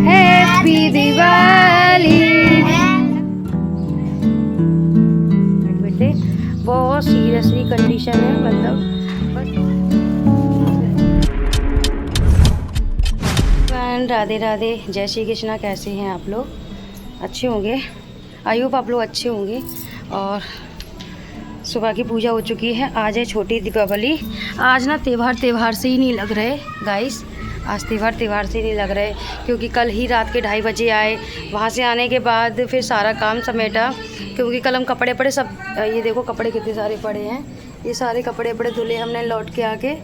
Happy Diwali. बेटे बहुत seriously condition है, मतलब राधे राधे, जय श्री कृष्णा। कैसे हैं आप लोग? अच्छे होंगे, आई होप आप लोग अच्छे होंगे। और सुबह की पूजा हो चुकी है। आज है छोटी दीपावली। आज ना त्यौहार से ही नहीं लग रहे गाइस, आज त्यौहार से नहीं लग रहे, क्योंकि कल ही रात के 2:30 बजे आए। वहाँ से आने के बाद फिर सारा काम समेटा, क्योंकि कल हम कपड़े पड़े सब, ये देखो कपड़े कितने सारे पड़े हैं। ये सारे कपड़े पड़े धुले हमने लौट के आके,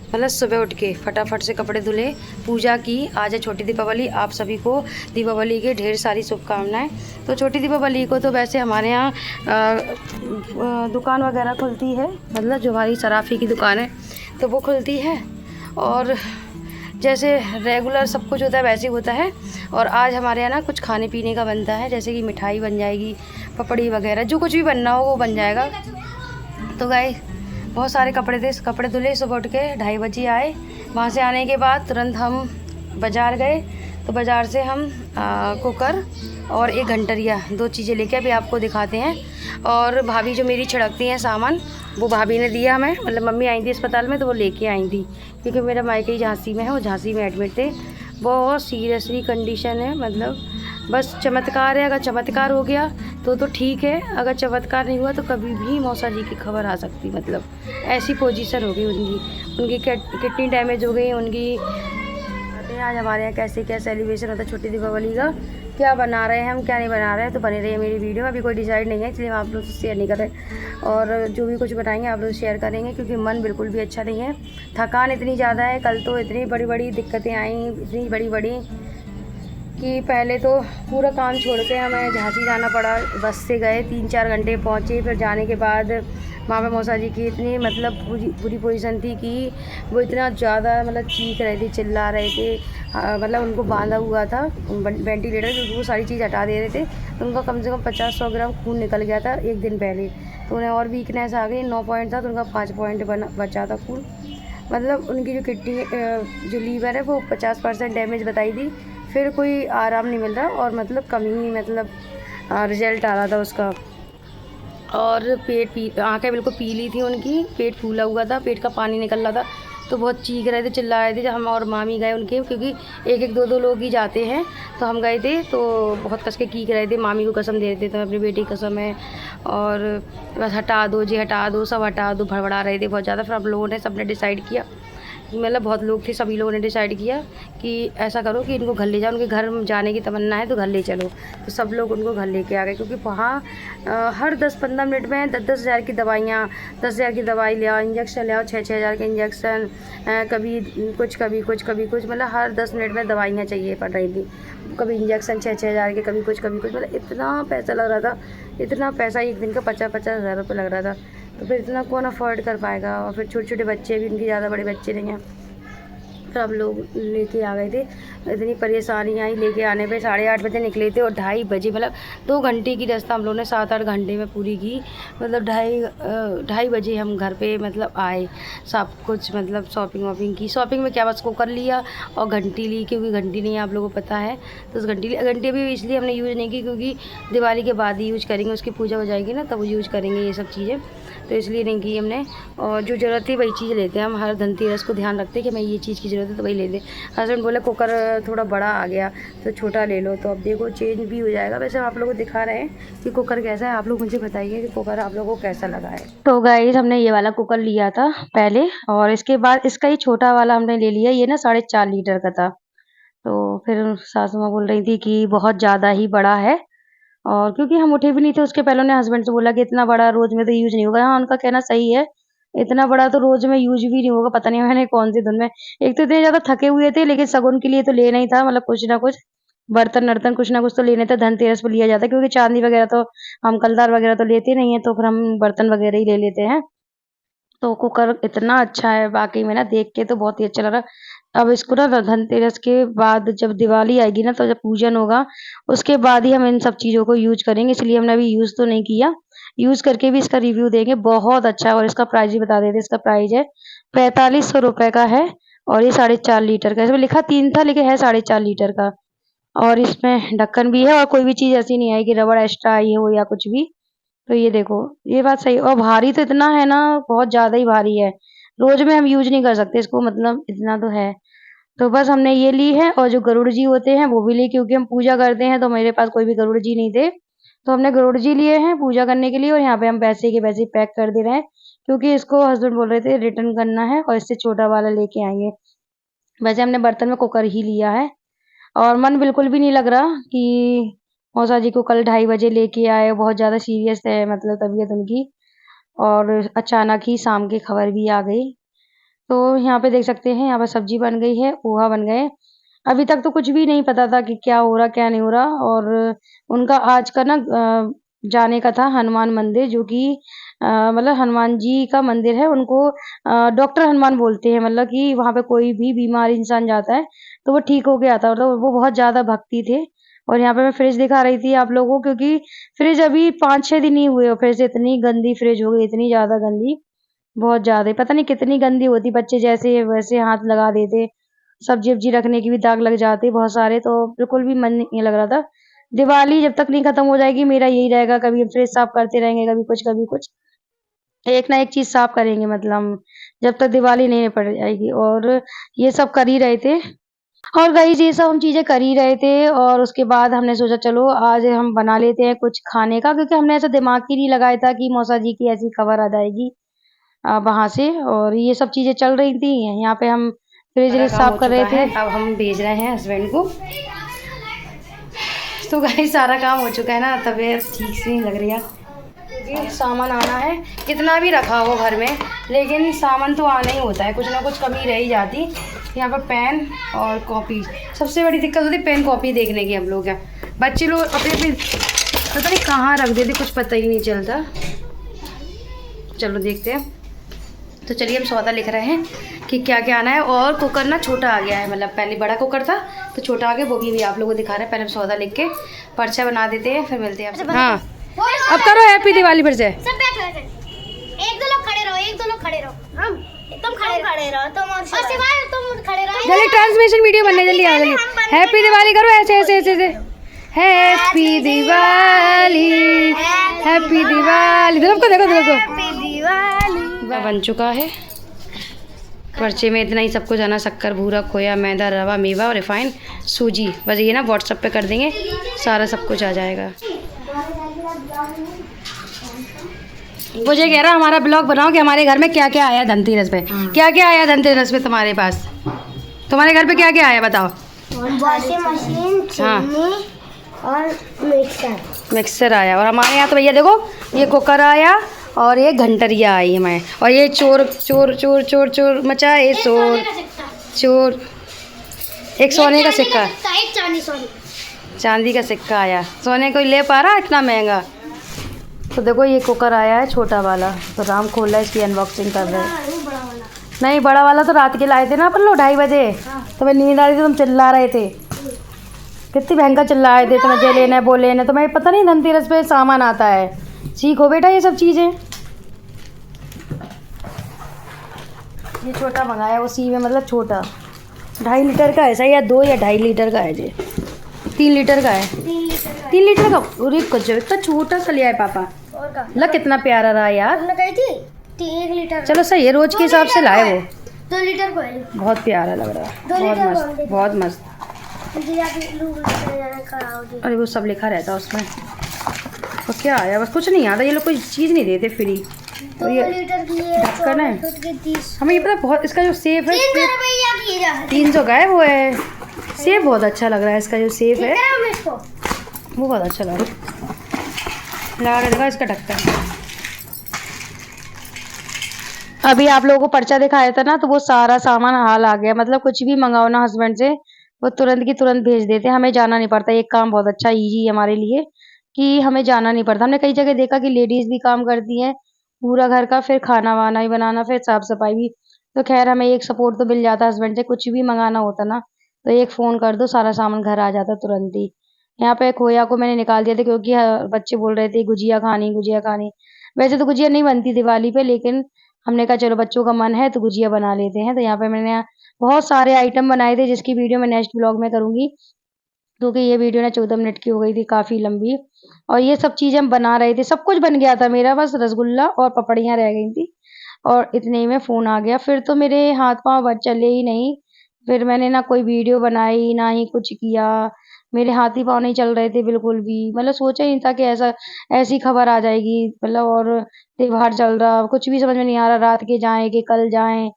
मतलब सुबह उठ के फटाफट से कपड़े धुले, पूजा की। आज है छोटी दीपावली। आप सभी को दीपावली के ढेर सारी शुभकामनाएं। तो छोटी दीपावली को तो वैसे हमारे यहाँ दुकान वगैरह खुलती है, मतलब जो हमारी सराफी की दुकान है तो वो खुलती है, और जैसे रेगुलर सब कुछ होता है वैसे ही होता है। और आज हमारे यहाँ ना कुछ खाने पीने का बनता है, जैसे कि मिठाई बन जाएगी, पपड़ी वगैरह, जो कुछ भी बनना हो वो बन जाएगा। तो गाइस बहुत सारे कपड़े थे, कपड़े धुले, सुबह उठ के 2:30 बजे आए। वहाँ से आने के बाद तुरंत हम बाज़ार गए। तो बाज़ार से हम कुकर और एक घंटरिया, 2 चीज़ें लेके अभी आपको दिखाते हैं। और भाभी जो मेरी छिड़कती हैं सामान, वो भाभी ने दिया हमें, मतलब मम्मी आई थी अस्पताल में तो वो लेके आई थी, क्योंकि मेरा मायके झांसी में है, वो झांसी में एडमिट थे। बहुत सीरियसली कंडीशन है, मतलब बस चमत्कार है। अगर चमत्कार हो गया तो ठीक है, अगर चमत्कार नहीं हुआ तो कभी भी मौसा जी की खबर आ सकती, मतलब ऐसी पोजीशन हो गई उनकी किडनी डैमेज हो गई उनकी। आज हमारे यहाँ कैसे क्या सेलिब्रेशन होता है छोटी दीपावली का, क्या बना रहे हैं हम, क्या नहीं बना रहे हैं, तो बने रहिए मेरी वीडियो। अभी कोई डिसाइड नहीं है, इसलिए हम आप लोग से शेयर नहीं कर रहे, और जो भी कुछ बनाएंगे आप लोग शेयर करेंगे, क्योंकि मन बिल्कुल भी अच्छा नहीं है। थकान इतनी ज़्यादा है, कल तो इतनी बड़ी बड़ी दिक्कतें आई, इतनी बड़ी बड़ी कि पहले तो पूरा काम छोड़ के हमें झांसी जाना पड़ा। बस से गए, 3-4 घंटे पहुँचे। फिर जाने के बाद वहाँ पे मौसा जी की इतनी मतलब बुरी पोजीशन थी कि वो इतना ज़्यादा मतलब चीख रहे थे, चिल्ला रहे थे। मतलब उनको बांधा हुआ था वेंटिलेटर, क्योंकि वो सारी चीज़ हटा दे रहे थे। तो उनका कम से कम 50-100 ग्राम खून निकल गया था एक दिन पहले, तो उन्हें और वीकनेस आ गई। 9 पॉइंट था तो उनका 5 पॉइंट बचा था खून। मतलब उनकी जो किडनी जो लीवर है वो 50% डैमेज बताई थी। फिर कोई आराम नहीं मिल रहा, और मतलब कम ही मतलब रिजल्ट आ रहा था उसका। और आँखें बिल्कुल पीली थी उनकी, पेट फूला हुआ था, पेट का पानी निकल रहा था। तो बहुत चीख रहे थे, चिल्ला रहे थे। जब हम और मामी गए उनके, क्योंकि 1-2 लोग ही जाते हैं, तो हम गए थे तो बहुत कस के कीक रहे थे, मामी को कसम दे रहे थे, तो अपनी बेटी की कसम है, और बस हटा दो जी, हटा दो, सब हटा दो, भड़बड़ा रहे थे बहुत ज़्यादा। फिर हम लोगों ने सबने डिसाइड किया, मतलब बहुत लोग थे, सभी लोगों ने डिसाइड किया कि ऐसा करो कि इनको घर ले जाओ, उनके घर जाने की तमन्ना है तो घर ले चलो। तो सब लोग उनको घर लेके आ गए, क्योंकि वहाँ हर 10-15 मिनट में 10-10 हज़ार की दवाइयाँ, 10 हज़ार की दवाई ले आओ, इंजेक्शन ले आओ, 6-6 हज़ार के इंजेक्शन, कभी कुछ कभी कुछ कभी कुछ, मतलब हर 10 मिनट में दवाइयाँ चाहिए पड़ रही थी। कभी इंजेक्शन 6-6 हज़ार के, कभी कुछ, मतलब इतना पैसा लग रहा था, इतना पैसा एक दिन का 50-50 हज़ार रुपये लग रहा था। तो फिर इतना कौन अफोर्ड कर पाएगा। और फिर छोटे छोटे बच्चे भी, उनके ज़्यादा बड़े बच्चे नहीं हैं। फिर हम लोग लेके आ गए थे, इतनी परेशानी आई। लेके आने पे 8:30 बजे निकले थे, और 2:30 बजे, मतलब 2 घंटे की रास्ता हम लोगों ने 7-8 घंटे में पूरी की। मतलब 2:30 बजे हम घर पे मतलब आए। सब कुछ मतलब शॉपिंग की। शॉपिंग में क्या, बस कुकर लिया और घंटी ली, क्योंकि घंटी नहीं आप लोगों को पता है, तो उस घंटी भी इसलिए हमने यूज़ नहीं की क्योंकि दिवाली के बाद ही यूज़ करेंगे, उसकी पूजा हो जाएगी ना तब यूज़ करेंगे ये सब चीज़ें, तो इसलिए नहीं की हमने। और जो ज़रूरत थी वही चीज़ लेते हैं हम, हर धनतेरस को ध्यान रखते हैं कि मैं ये चीज़ की ज़रूरत है तो वही ले लें। हस्बैंड बोले कुकर थोड़ा बड़ा आ गया तो छोटा ले लो, तो अब देखो चेंज भी हो जाएगा। वैसे हम आप लोगों को दिखा रहे हैं कि कुकर कैसा है, आप लोग मुझे बताइए कि कुकर आप लोगों को कैसा लगा है। तो गाइस हमने ये वाला कुकर लिया था पहले, और इसके बाद इसका ही छोटा वाला हमने ले लिया। ये ना 4.5 लीटर का था। तो फिर सासू माँ बोल रही थी कि बहुत ज़्यादा ही बड़ा है, और क्योंकि हम उठे भी नहीं थे उसके पहले, उन्होंने हस्बैंड से बोला कि इतना बड़ा रोज़ में तो यूज़ नहीं होगा। हाँ, उनका कहना सही है, इतना बड़ा तो रोज़ में यूज़ भी नहीं होगा। पता नहीं मैंने कौन-सी धुन में, एक तो इतने ज़्यादा थके हुए थे, लेकिन शगुन के लिए तो लेना ही था, मतलब कुछ ना कुछ बर्तन-वर्तन कुछ ना कुछ तो लेने थे। धनतेरस पे लिया जाता है, क्योंकि चाँदी वगैरह तो हम कलदार वगैरह तो लेते नहीं हैं, तो फिर हम बर्तन वगैरह ही ले लेते हैं। तो कुकर इतना अच्छा है वाक़ई में ना, देख के तो बहुत ही अच्छा लग रहा। अब इसको ना धनतेरस के बाद जब दिवाली आएगी ना, तो जब पूजन होगा उसके बाद ही हम इन सब चीज़ों को यूज़ करेंगे, इसलिए हमने अभी यूज़ तो नहीं किया। यूज़ करके भी इसका रिव्यू देंगे, बहुत अच्छा है। और इसका प्राइस भी बता देते हैं, इसका प्राइस है 4500 रुपए का है। और ये 4.5 लीटर का, इसमें लिखा 3 था लेकिन है 4.5 लीटर का। और इसमें ढक्कन भी है और कोई भी चीज़ ऐसी नहीं है कि रबड़ एक्स्ट्रा आई हो या कुछ भी। तो ये देखो, ये बात सही। और भारी तो इतना है ना, बहुत ज़्यादा ही भारी है। रोज़ में हम यूज़ नहीं कर सकते इसको, मतलब इतना तो है। तो बस हमने ये ली है और जो गरुड़ जी होते हैं वो भी ली, क्योंकि हम पूजा करते हैं तो मेरे पास कोई भी गरुड़ जी नहीं थे। तो हमने गरुड़ जी लिए हैं पूजा करने के लिए, और यहाँ पे हम पैसे के वैसे ही पैक कर दे रहे हैं, क्योंकि इसको हस्बैंड बोल रहे थे रिटर्न करना है और इससे छोटा वाला लेके आएंगे। वैसे हमने बर्तन में कुकर ही लिया है, और मन बिल्कुल भी नहीं लग रहा कि मौसा जी को कल 2:30 बजे लेके आए। बहुत ज़्यादा सीरियस है मतलब तबीयत उनकी, और अचानक ही शाम की खबर भी आ गई। तो यहाँ पे देख सकते हैं, यहाँ पे सब्जी बन गई है, पोहा बन गए। अभी तक तो कुछ भी नहीं पता था कि क्या हो रहा क्या नहीं हो रहा। और उनका आज का ना जाने का था हनुमान मंदिर, जो कि मतलब हनुमान जी का मंदिर है। उनको डॉक्टर हनुमान बोलते हैं, मतलब कि वहाँ पे कोई भी बीमार इंसान जाता है तो वो ठीक होके आता है। मतलब वो बहुत ज़्यादा भक्ति थे। और यहाँ पे मैं फ्रिज दिखा रही थी आप लोगों को, क्योंकि फ्रिज अभी 5-6 दिन ही हुए और फिर से इतनी गंदी फ्रिज हो गई, इतनी ज़्यादा गंदी, बहुत ज़्यादा ही। पता नहीं कितनी गंदी होती, बच्चे जैसे वैसे हाथ लगा देते, सब्जी-वब्जी रखने की भी दाग लग जाते बहुत सारे, तो बिल्कुल भी मन नहीं लग रहा था। दिवाली जब तक नहीं खत्म हो जाएगी मेरा यही रहेगा, कभी फ्रिज साफ करते रहेंगे, कभी कुछ, कभी कुछ। एक ना एक चीज़ साफ करेंगे, मतलब जब तक दिवाली नहीं निपट जाएगी। और ये सब कर ही रहे थे, और गाइस ये सब हम चीज़ें कर ही रहे थे। और उसके बाद हमने सोचा चलो आज हम बना लेते हैं कुछ खाने का, क्योंकि हमने ऐसा दिमाग ही नहीं लगाया था कि मौसा जी की ऐसी खबर आ जाएगी वहाँ से। और ये सब चीज़ें चल रही थी। यहाँ पे हम फ्रिज साफ कर रहे थे, अब हम भेज रहे हैं हस्बैंड को। तो गाइस सारा काम हो चुका है ना, तबीयत ठीक से नहीं लग रही है। ये सामान आना है, कितना भी रखा हो घर में लेकिन सामान तो आना ही होता है, कुछ ना कुछ कमी रह ही जाती। यहाँ पर पेन और कॉपी, सबसे बड़ी दिक्कत होती है पेन कॉपी देखने की। हम लोग क्या बच्चे लोग अपने अपने पता नहीं कहाँ रख देते, कुछ पता ही नहीं चलता। चलो देखते हैं। तो चलिए हम सौदा लिख रहे हैं कि क्या क्या आना है। और कुकर ना छोटा आ गया है, मतलब पहले बड़ा कुकर था तो छोटा आ गया, वो भी आप लोगों को दिखा रहे हैं। पहले हम सौदा लिख के पर्चा बना देते हैं, फिर मिलते हैं आपसे। हाँ अब करो हैप्पी दिवाली फिर से। सब बैठ गए। एक दो लोग खड़े रहो, एक दो लोग खड़े रहो। हम तुम खड़े रहो, तुम और शिवाय तुम खड़े रहो। जल्दी ट्रांसमिशन वीडियो बनने, जल्दी आओ जल्दी। हैप्पी दिवाली करो ऐसे ऐसे ऐसे ऐसे। Happy Diwali, happy Diwali. देखो देखो देखो, हैप्पी दिवाली बन चुका है। पर्चे में इतना ही सब कुछ आना, शक्कर, भूरा, खोया, मैदा, रवा, मेवा और रिफाइंड, सूजी। बस ये ना व्हाट्सएप पे कर देंगे, सारा सब कुछ आ जाएगा। मुझे कह रहा हमारा ब्लॉग बनाओ कि हमारे घर में क्या क्या आया धनतेरस पे। क्या क्या आया धनतेरस पे तुम्हारे पास? तुम्हारे घर पे क्या क्या आया बताओ। वॉशिंग मशीन, चीनी और मिक्सर आया। और हमारे यहाँ तो भैया देखो, ये कुकर आया और ये घंटरिया आई हमें। और ये चोर चोर चोर चोर चोर मचा, ये चोर चोर। एक सोने का सिक्का, एक चांदी का सिक्का आया। सोने को ले पा रहा इतना महंगा। तो देखो ये कुकर आया है छोटा वाला, तो राम खोला इसकी अनबॉक्सिंग कर रहे हैं। नहीं बड़ा वाला तो रात के लाए थे ना अपन लोग 2:30 बजे, तो मैं नींद आ रही थी, तुम चिल्ला रहे थे, कितनी भयंकर चिल्लाए थे। तुम्हें ये लेना है वो लेना है, तुम्हें पता नहीं धनतेरस पे सामान आता है। सीखो बेटा ये सब चीज़ें। ये छोटा मंगाया उसी में, मतलब छोटा 2.5 लीटर का है, सही है 2 या 2.5 लीटर का है। ये 3 लीटर का है, 3 लीटर का। अरे कुछ इतना छोटा सा लिया है पापा। लग कितना प्यारा रहा यार। गई थी 1 लीटर। चलो सही है, रोज के हिसाब से लाए वो। 2 लीटर को है। बहुत प्यारा लग रहा है, बहुत मस्त, बहुत मस्त। अरे वो सब लिखा रहता है उसमें। और क्या आया, बस कुछ नहीं आता, ये लोग कोई चीज़ नहीं देते फ्री। तो ये ढक्कन है, हमें ये पता बहुत। इसका जो सेफ है 300 का है, वो है सेफ, बहुत अच्छा लग रहा है इसका जो सेफ है, वो बहुत अच्छा लग रहा है। लगा के देखा इसका ढक्कन। अभी आप लोगों को पर्चा दिखाया था ना, तो वो सारा सामान हाल आ गया। मतलब कुछ भी मंगाओ ना हस्बैंड से, वो तुरंत की तुरंत भेज देते हैं, हमें जाना नहीं पड़ता। एक काम बहुत अच्छा ईजी है हमारे लिए कि हमें जाना नहीं पड़ता। हमने कई जगह देखा कि लेडीज़ भी काम करती हैं पूरा घर का, फिर खाना वाना ही बनाना, फिर साफ सफाई भी। तो खैर हमें एक सपोर्ट तो मिल जाता हस्बैंड से, कुछ भी मंगाना होता ना तो एक फ़ोन कर दो, सारा सामान घर आ जाता तुरंत ही। यहाँ पे खोया को मैंने निकाल दिया था, क्योंकि बच्चे बोल रहे थे गुजिया खानी गुजिया खानी। वैसे तो गुजिया नहीं बनती दिवाली पे, लेकिन हमने कहा चलो बच्चों का मन है तो गुजिया बना लेते हैं। तो यहाँ पे मैंने बहुत सारे आइटम बनाए थे जिसकी वीडियो मैं नेक्स्ट ब्लॉग में करूँगी, क्योंकि ये वीडियो ना 14 मिनट की हो गई थी, काफ़ी लंबी। और ये सब चीज़ें हम बना रहे थे, सब कुछ बन गया था मेरा, बस रसगुल्ला और पपड़ियाँ रह गई थी। और इतने ही में फ़ोन आ गया, फिर तो मेरे हाथ-पाँव बस चले ही नहीं। फिर मैंने ना कोई वीडियो बनाई, ना ही कुछ किया। मेरे हाथ ही पाँव नहीं चल रहे थे बिल्कुल भी। मतलब सोचा ही नहीं था कि ऐसी खबर आ जाएगी, मतलब और त्योहार चल रहा, कुछ भी समझ में नहीं आ रहा, रात के जाएँ कि कल जाएँ,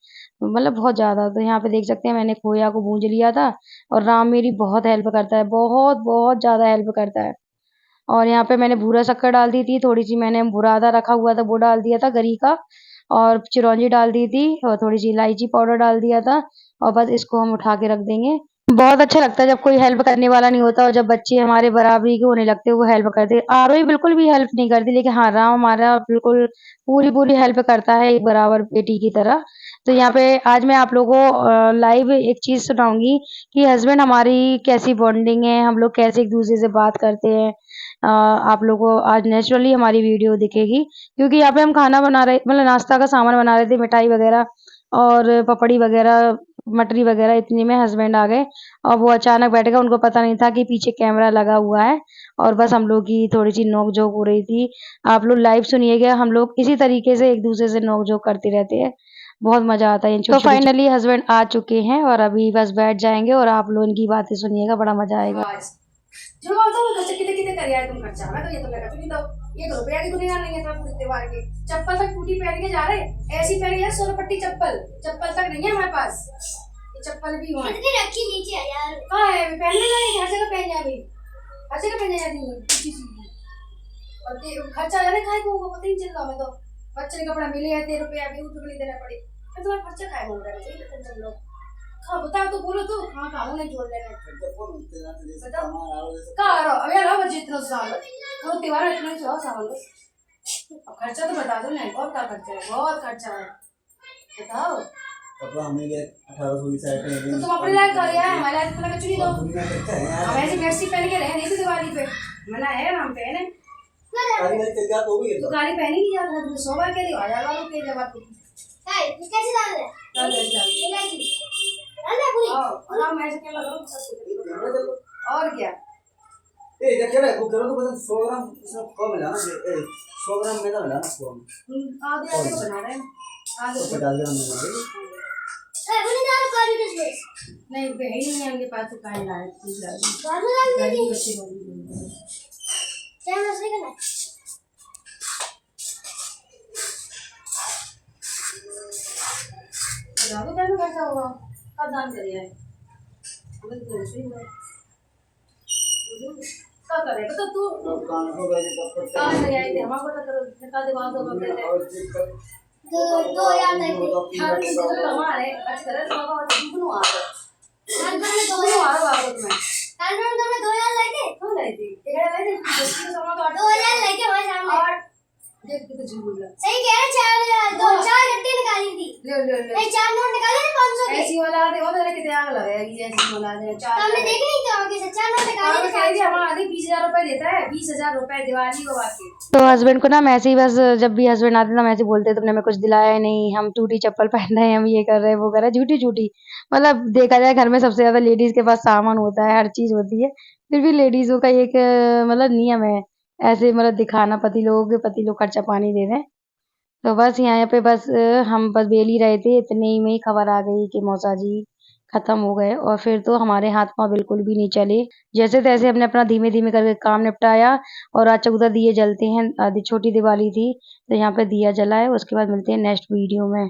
मतलब बहुत ज़्यादा। तो यहाँ पे देख सकते हैं मैंने खोया को भूँज लिया था और राम मेरी बहुत हेल्प करता है, बहुत ज़्यादा हेल्प करता है। और यहाँ पे मैंने भूरा शक्कर डाल दी थी, थोड़ी-सी मैंने बुरादा रखा हुआ था वो डाल दिया था गरी का, और चिरौंजी डाल दी थी और थोड़ी-सी इलायची पाउडर डाल दिया था, और बस इसको हम उठा के रख देंगे। बहुत अच्छा लगता है जब कोई हेल्प करने वाला नहीं होता और जब बच्चे हमारे बराबरी के होने लगते हैं, वो हेल्प करते। आरोही बिल्कुल भी हेल्प नहीं करती, लेकिन हाँ, राम हमारा बिल्कुल पूरी-पूरी हेल्प करता है एक बराबर बेटी की तरह। तो यहाँ पे आज मैं आप लोगों को लाइव एक चीज़ सुनाऊँगी कि हस्बैंड हमारी कैसी बॉन्डिंग है, हम लोग कैसे एक-दूसरे से बात करते हैं। आप लोगों को आज नेचुरली हमारी वीडियो दिखेगी, क्योंकि यहाँ पे हम खाना बना रहे, मतलब नाश्ता का सामान बना रहे थे, मिठाई वगैरह और पपड़ी वगैरह, मटरी वगैरह, इतने में हस्बैंड आ गए और वो अचानक बैठ गए। उनको पता नहीं था कि पीछे कैमरा लगा हुआ है और बस हम लोग की थोड़ी-सी नोक-झोंक हो रही थी। आप लोग लाइव सुनिएगा, हम लोग इसी तरीके से एक-दूसरे से नोक-झोंक करते रहते हैं। बहुत मज़ा आता है इन छोटी-छोटी। तो फाइनली हस्बैंड आ चुके हैं और अभी बस बैठ जाएँगे और आप लोग इनकी बातें सुनिएगा, बड़ा मज़ा आएगा। जो बोलता हूँ खर्चा कितने कर यार तुम खर्चा, मैं तो ये तो लगा तुम तो ये तो रुपया की दुनिया नहीं है, तो त्योहार की चप्पल तक टूटी पहन के जा रहे, ऐसी पहन के सोलपट्टी चप्पल तक नहीं है हमारे पास, ये चप्पल भी हुआ कितनी रखी नीचे है यार, कहाँ है पहनने जाए, हर जगह पहन जाए, अभी हर जगह पहने जाती है किसी चीज की, और खर्चा जाने खाए को पता ही नहीं चल रहा। मैं तो बच्चे के कपड़ा मिले हैं 13 रुपया भी उठ नहीं देना पड़े, मैं तुम्हारा खर्चा खाए बोल रहा है, चल लो हाँ बताओ तो बोलो तो हाँ खाऊं नहीं जोड़ लेना बताओ कहाँ आ रहा अब यार अब जितना सामान वो त्योहार इतना ही सामान अब खर्चा तो बता दो ना, और क्या खर्चा है, बहुत खर्चा है बताओ। कपड़ा हमने ये 1800 की साइड तो तुम अपने लायक कर यार, हमारे लायक तो चुनी दो, हम ऐसे मैक्सी पहन के रहे नहीं तो दिवाली पे मना है हम पहने तो गाड़ी पहनी नहीं जाता तुम 100 बार के लिए 1000 वालों के जब आपको कैसे डाल रहे आराम ऐसे क्या करो और क्या ए क्या कह रहा है वो करो तो बस 100 ग्राम इसमें कम मिला ना 100 ग्राम मैदा मिला ना 100 आधे आधे बना रहे हैं आधे 50 ग्राम मिला ए बोले ना काली ड्रेस नहीं बहन नहीं है उनके पास तो काहे लाए चीज डाल दी बच्चे बोली क्या मसले करना राघव का खर्चा होगा कब दान करिए हमें तो ऐसे ही क्या करेगा तो तू काम हो गए तब कहाँ ले आए थे हमारे को तो निकाल दे वहां तो बंदे दो यार नहीं हर किसी को कमा रहे अच्छा करे तो बाबा दोनों आ गए हर घर में दोनों आ रहा बाबा तुम्हें हर घर में 2 यार लाए थे कौन लाए थे एक लाए थे किसी को तो 2 यार लेके भाई सामने और देख के तो झूठ बोल रहा सही कह रहे 4 गट्टी निकाली थी ले नहीं 4 नोट निकाले थे 500 के ऐसी वाला देखो तो कितने आग लगाएगी ऐसी वाला दे 4 हमने देख नहीं तो आगे से 4 नोट निकाले थे कह दी हमारा आदमी 20000 रुपए देता है 20000 रुपए दिवाली को बाकी। तो हस्बैंड को ना मैं ऐसे ही बस जब भी हस्बैंड आते ना मैं ऐसे बोलते तुमने हमें कुछ दिलाया ही नहीं, हम टूटी चप्पल पहन रहे हैं, हम ये कर रहे हैं वो कर रहे हैं, झूठी मतलब देखा जाए घर में सबसे ज्यादा लेडीज के पास सामान होता है, हर चीज होती है, फिर भी लेडीजों का एक मतलब नियम है ऐसे मतलब दिखाना पति लोग खर्चा पानी दे दें। तो बस यहाँ पे बस हम बस बेल ही रहे थे, इतने ही में ही खबर आ गई कि मौसा जी खत्म हो गए और फिर तो हमारे हाथ पाँव बिल्कुल भी नहीं चले, जैसे तैसे हमने अपना धीमे-धीमे करके काम निपटाया। और आज 14 दिए जलते हैं, छोटी दिवाली थी तो यहाँ पे दिया जला है। उसके बाद मिलते हैं नेक्स्ट वीडियो में।